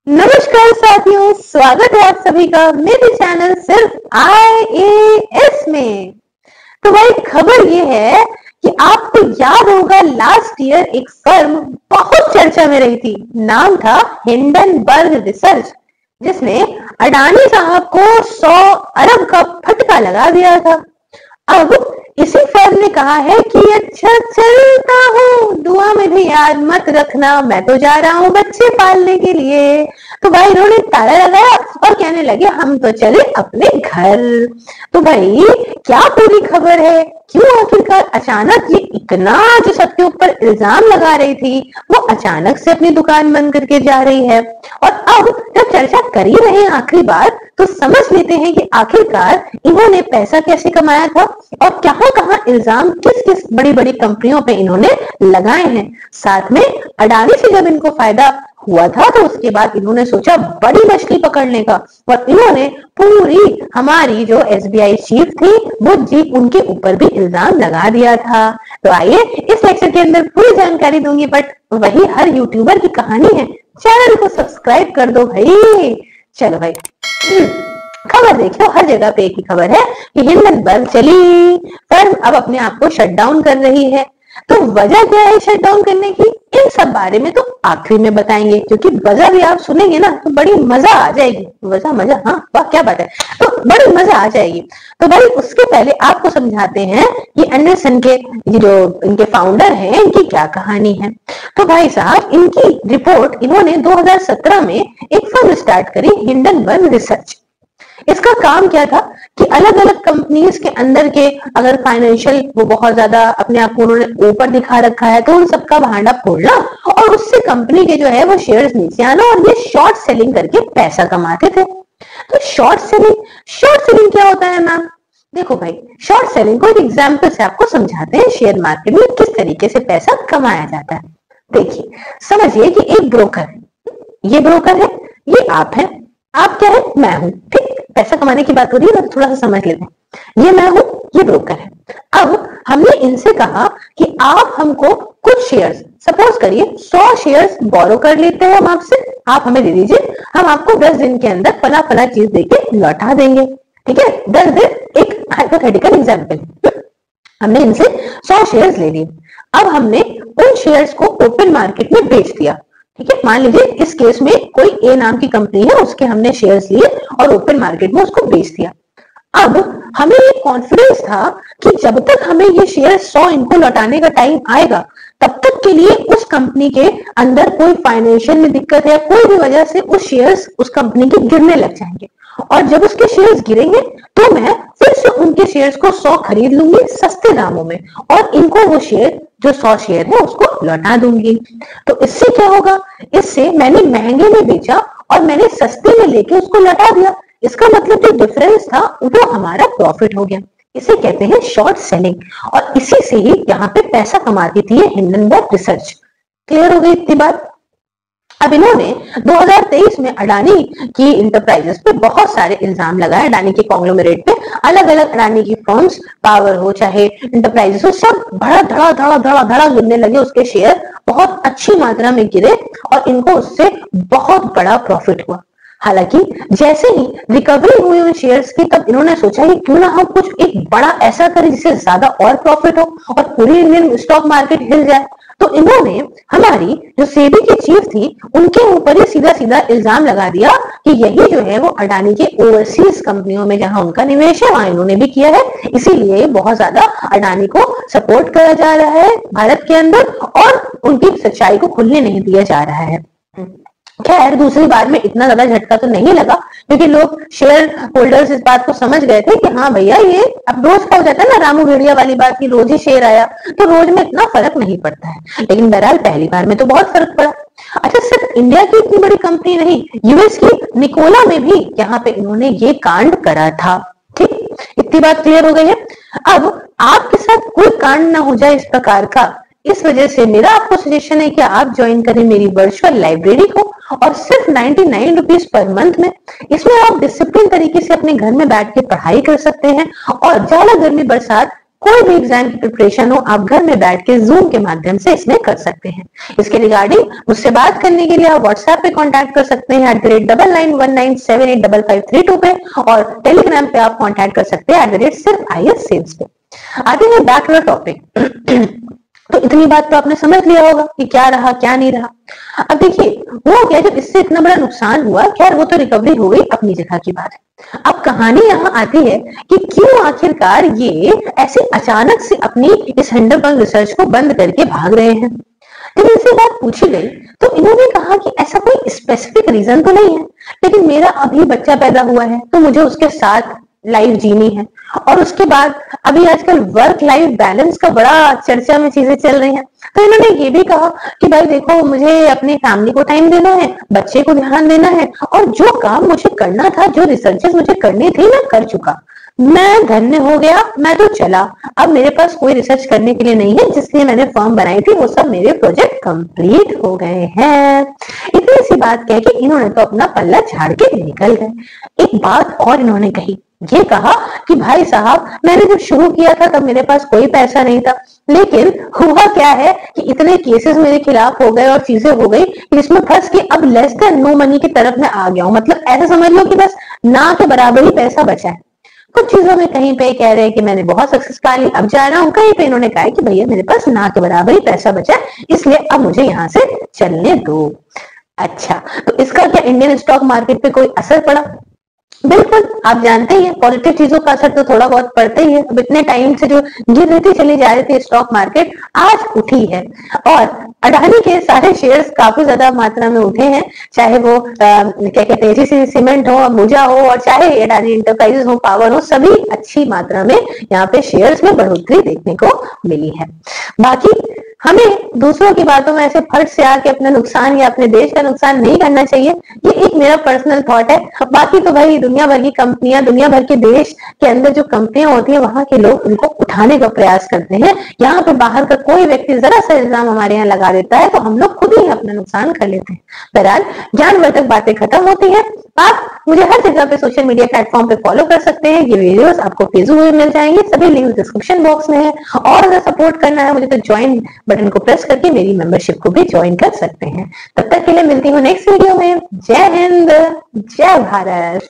नमस्कार साथियों, स्वागत है आप सभी का मेरे चैनल सिर्फ IAS में। तो भाई खबर ये है कि आपको याद होगा लास्ट ईयर एक फर्म बहुत चर्चा में रही थी, नाम था हिंडनबर्ग रिसर्च, जिसने अडानी साहब को 100 अरब का फटका लगा दिया था। अब इसी फर्म ने कहा है कि अच्छा चलता हूँ, दुआ में भी याद मत रखना, मैं तो जा रहा हूँ बच्चे पालने के लिए। तो भाई इन्होंने ताला लगाया और कहने लगे हम तो चले अपने घर। तो भाई क्या पूरी खबर है, क्यों आखिरकार अचानक ये इतना जो सबके ऊपर इल्जाम लगा रही थी वो अचानक से अपनी दुकान बंद करके जा रही है। और अब जब चर्चा कर ही रहे हैं आखिरी बार, तो समझ लेते हैं कि आखिरकार इन्होंने पैसा कैसे कमाया था और कहां कहां इल्जाम किस किस बड़ी बड़ी कंपनियों पे इन्होंने लगाए हैं। साथ में अडानी से जब इनको फायदा हुआ था तो उसके बाद इन्होंने सोचा बड़ी मछली पकड़ने का, और इन्होंने पूरी हमारी जो SBI चीफ थी वो जी उनके ऊपर भी इल्जाम लगा दिया था। तो आइए इस लेक्चर के अंदर पूरी जानकारी दूंगी, बट वही हर यूट्यूबर की कहानी है, चैनल को सब्सक्राइब कर दो भाई। चलो भाई खबर देखियो, हर जगह पे एक ही खबर है कि हिंडनबर्ग चली फर्म अब अपने आप को शट डाउन कर रही है। तो वजह क्या है शट डाउन करने की, इन सब बारे में तो आखिरी में बताएंगे, क्योंकि वजह भी आप सुनेंगे ना तो बड़ी मजा आ जाएगी। वजह मजा, हाँ वाह क्या बात है, तो बड़ी मजा आ जाएगी। तो भाई उसके पहले आपको समझाते हैं कि एंडरसन के जो इनके फाउंडर हैं इनकी क्या कहानी है। तो भाई साहब इनकी रिपोर्ट, इन्होंने 2017 में एक फर्म स्टार्ट करी हिंडनबर्ग रिसर्च। इसका काम क्या था कि अलग अलग कंपनीज के अंदर के अगर फाइनेंशियल वो बहुत ज्यादा अपने आप को उन्होंने ऊपर दिखा रखा है तो उन सबका भांडा फोड़ना और उससे कंपनी के जो है वो शेयर्स नीचे आना, और ये शॉर्ट सेलिंग करके पैसा कमाते थे। तो शॉर्ट सेलिंग क्या होता है मैम? देखो भाई, शॉर्ट सेलिंग को एक एग्जाम्पल से आपको समझाते हैं शेयर मार्केट में किस तरीके से पैसा कमाया जाता है। देखिए समझिए कि एक ब्रोकर है, ये ब्रोकर है, ये आप है, आप क्या है? मैं हूं। ठीक, पैसा कमाने की बात हो रही है, थोड़ा सा समझ लेते हैं। ये मैं हूं, ये ब्रोकर है। अब हमने इनसे कहा कि आप हमको कुछ शेयर्स, सपोज करिए 100 शेयर्स बोरो कर लेते हैं हम आपसे, आप हमें दे दीजिए, हम आपको 10 दिन के अंदर फला फला चीज देके लौटा देंगे। ठीक है, 10 दिन, एक हाइपोथेटिकल एग्जाम्पल। हमने इनसे 100 शेयर्स ले लिए, अब हमने उन शेयर्स को ओपन मार्केट में बेच दिया। ठीक है, मान लीजिए इस केस में कोई ए नाम की कंपनी है, उसके हमने शेयर्स लिए और ओपन मार्केट में उसको बेच दिया। अब हमें ये कॉन्फिडेंस था कि जब तक हमें ये शेयर 100 इनको लौटाने का टाइम आएगा तब तक के लिए उस कंपनी के अंदर कोई फाइनेंशियल में दिक्कत है, कोई भी वजह से उस शेयर्स उस कंपनी के गिरने लग जाएंगे, और जब उसके शेयर्स गिरेंगे तो मैं फिर से उनके शेयर्स को 100 खरीद लूंगी सस्ते दामों में, और इनको वो शेयर जो 100 शेयर है उसको लौटा दूंगी। तो इससे क्या होगा, इससे मैंने महंगे में बेचा और मैंने सस्ते में लेके उसको लौटा दिया, इसका मतलब जो डिफरेंस था वो हमारा प्रॉफिट हो गया। इसे कहते हैं शॉर्ट सेलिंग, और इसी से ही यहाँ पे पैसा कमाती थी ये हिंडनबर्ग रिसर्च। क्लियर हो गई इतनी बात? अब इन्होंने 2023 में अडानी की इंटरप्राइजेस पे बहुत सारे इल्जाम लगाए, अडानी के कॉन्ग्लोमरेट पे अलग अलग अडानी की फर्म्स, पावर हो चाहे इंटरप्राइजेस हो, सब धड़ा धड़ा धड़ा धड़ा धड़ा गिरने लगे, उसके शेयर बहुत अच्छी मात्रा में गिरे और इनको उससे बहुत बड़ा प्रॉफिट हुआ। हालांकि जैसे ही रिकवरी हुई उन शेयर्स की, तब इन्होंने सोचा कि क्यों ना हम कुछ एक बड़ा ऐसा करें जिससे ज्यादा और प्रॉफिट हो और पूरी इंडियन स्टॉक मार्केट हिल जाए। तो इन्होंने हमारी जो सेबी की चीफ थी उनके ऊपर ही सीधा सीधा इल्जाम लगा दिया कि यही जो है वो अडानी के ओवरसीज कंपनियों में जहां उनका निवेश है वहां इन्होंने भी किया है, इसीलिए बहुत ज्यादा अडानी को सपोर्ट करा जा रहा है भारत के अंदर और उनकी सच्चाई को खुलने नहीं दिया जा रहा है। खैर दूसरी बार में इतना ज्यादा झटका तो नहीं लगा, क्योंकि लोग शेयर होल्डर्स इस बात को समझ गए थे कि हाँ भैया ये अब रोज का हो जाता है ना, रामू भेड़िया वाली बात की, रोज ही शेयर आया तो रोज में इतना फर्क नहीं पड़ता है। लेकिन बहरहाल पहली बार में तो बहुत फर्क पड़ा। अच्छा, सिर्फ इंडिया की इतनी बड़ी कंपनी नहीं, यूएस की निकोला में भी यहाँ पे इन्होंने ये कांड करा था। ठीक, इतनी बात क्लियर हो गई है। अब आपके साथ कोई कांड ना हो जाए इस प्रकार का, इस वजह से मेरा आपको सजेशन है कि आप ज्वाइन करें मेरी वर्चुअल लाइब्रेरी को, और सिर्फ 99 रुपीज पर मंथ में इसमें आप डिसिप्लिन तरीके से अपने घर में बैठ के पढ़ाई कर सकते हैं, और ज्यादा गर्मी बरसात कोई भी एग्जाम की प्रिपरेशन हो आप घर में बैठ के जूम के माध्यम से इसमें कर सकते हैं। इसके रिगार्डिंग मुझसे बात करने के लिए आप व्हाट्सएप पे कांटेक्ट कर सकते हैं @9919785532 पे, और टेलीग्राम पे आप कांटेक्ट कर सकते हैं @सिर्फ IAS सेल्स पे। आते हैं बैक टू द टॉपिक। तो इतनी बात तो आपने समझ लिया होगा कि क्या रहा क्या नहीं रहा। अब देखिए वो क्या, जब इससे इतना बड़ा नुकसान हुआ, खैर वो तो रिकवरी हो गई, अपनी जगह की बात है। अब कहानी यहाँ आती है कि क्यों आखिरकार ये ऐसे अचानक से अपनी इस हिंडनबर्ग रिसर्च को बंद करके भाग रहे हैं। जब इनसे बात पूछी गई तो इन्होंने कहा कि ऐसा कोई स्पेसिफिक रीजन तो नहीं है, लेकिन मेरा अभी बच्चा पैदा हुआ है तो मुझे उसके साथ लाइफ जीनी है, और उसके बाद अभी आजकल वर्क लाइफ बैलेंस का बड़ा चर्चा में चीजें चल रही हैं, तो इन्होंने ये भी कहा कि भाई देखो मुझे अपनी फैमिली को टाइम देना है, बच्चे को ध्यान देना है, और जो काम मुझे करना था, जो रिसर्चेस मुझे करनी थी, मैं कर चुका, मैं धन्य हो गया, मैं तो चला, अब मेरे पास कोई रिसर्च करने के लिए नहीं है, जिसलिए मैंने फॉर्म बनाई थी वो सब मेरे प्रोजेक्ट कंप्लीट हो गए हैं। इतनी सी बात कह के इन्होंने तो अपना पल्ला झाड़ के निकल गए। एक बात और इन्होंने कही, ये कहा कि भाई साहब मैंने जब शुरू किया था तब मेरे पास कोई पैसा नहीं था, लेकिन हुआ क्या है कि इतने केसेस मेरे खिलाफ हो गए और चीजें हो गई कि इसमें फंस के अब लेस देन नो मनी की तरफ मैं आ गया हूं। मतलब ऐसा समझ लो कि बस ना के बराबर ही पैसा बचा है। कुछ चीजों में कहीं पे कह रहे हैं कि मैंने बहुत सक्सेस पा ली, अब जा रहा हूं, कहीं पे इन्होंने कहा कि भैया मेरे पास ना के बराबर ही पैसा बचा है, इसलिए अब मुझे यहाँ से चलने दो। अच्छा, तो इसका क्या इंडियन स्टॉक मार्केट पे कोई असर पड़ा? बिल्कुल, आप जानते ही हैं पॉजिटिव चीजों का असर तो थोड़ा बहुत पड़ता ही है। अब इतने टाइम से जो गिर रही थी, चली जा रही थी स्टॉक मार्केट, आज उठी है, और अडानी के सारे शेयर्स काफी ज्यादा मात्रा में उठे हैं, चाहे वो क्या कहते हैं जैसे सीमेंट हो, अंबुजा हो, और चाहे अडानी इंटरप्राइजेस हो, पावर हो, सभी अच्छी मात्रा में यहाँ पे शेयर्स में बढ़ोतरी देखने को मिली है। बाकी हमें दूसरों की बातों में ऐसे फट से आके अपना नुकसान या अपने देश का नुकसान नहीं करना चाहिए, ये एक मेरा पर्सनल थॉट है। बाकी तो भाई दुनिया भर की कंपनियां, दुनिया भर के देश के अंदर जो कंपनियां होती हैं वहां के लोग उनको उठाने का प्रयास करते हैं। यहाँ पे बाहर का कोई व्यक्ति जरा सा इल्जाम हमारे यहाँ लगा देता है तो हम लोग खुद ही अपना नुकसान कर लेते हैं। बहरहाल ज्ञानवर्धक बातें खत्म होती है। आप मुझे हर जगह पे सोशल मीडिया प्लेटफॉर्म पे फॉलो कर सकते हैं, ये वीडियोस आपको फेसबुक में मिल जाएंगे, सभी लिंक डिस्क्रिप्शन बॉक्स में है। और अगर सपोर्ट करना है मुझे तो ज्वाइन बटन को प्रेस करके मेरी मेंबरशिप को भी ज्वाइन कर सकते हैं। तब तक के लिए मिलती हूँ नेक्स्ट वीडियो में। जय हिंद, जय भारत।